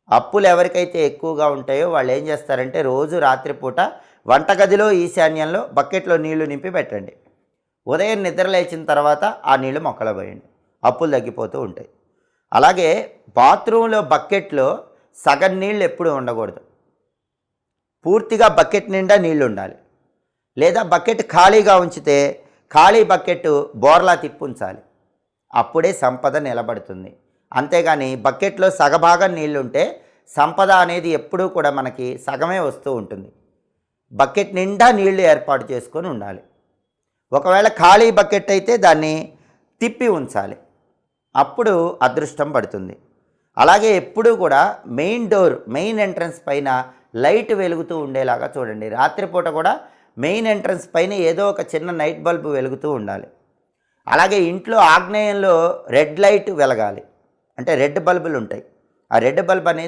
అప్పులు ఎవరికైతే ఎక్కువగా ఉంటాయో వాళ్ళు ఏం చేస్తారంటే రోజు రాత్రిపూట వంటగదిలో ఈశాన్యంలో బకెట్లో నీళ్లు నింపి పెట్టండి. ఉదయం నిద్ర లేచిన తర్వాత ఆ నీళ్లు మొక్కలో పోయండి. అప్పులు తగ్గిపోతూ ఉంటాయి. అలాగే బాత్రూంలో బకెట్లో సగం నీళ్ళు ఎప్పుడూ ఉండకూడదు. పూర్తిగా బకెట్ నిండా నీళ్లు ఉండాలి. లేదా బకెట్ ఖాళీగా ఉంచితే ఖాళీ బకెట్ బోర్లా తిప్పి ఉంచాలి. అప్పుడే సంపద నిలబడుతుంది. అంతేగాని బకెట్లో సగభాగం నీళ్లుంటే సంపద అనేది ఎప్పుడూ కూడా మనకి సగమే వస్తూ ఉంటుంది. బకెట్ నిండా నీళ్లు ఏర్పాటు చేసుకొని ఉండాలి. ఒకవేళ ఖాళీ బకెట్ అయితే దాన్ని తిప్పి ఉంచాలి. అప్పుడు అదృష్టం పడుతుంది. అలాగే ఎప్పుడూ కూడా మెయిన్ ఎంట్రన్స్ పైన లైట్ వెలుగుతూ ఉండేలాగా చూడండి. రాత్రిపూట కూడా మెయిన్ ఎంట్రన్స్ పైన ఏదో ఒక చిన్న నైట్ బల్బు వెలుగుతూ ఉండాలి. అలాగే ఇంట్లో ఆగ్నేయంలో రెడ్ లైట్ వెలగాలి. అంటే రెడ్ బల్బులు ఉంటాయి. ఆ రెడ్ బల్బ్ అనేది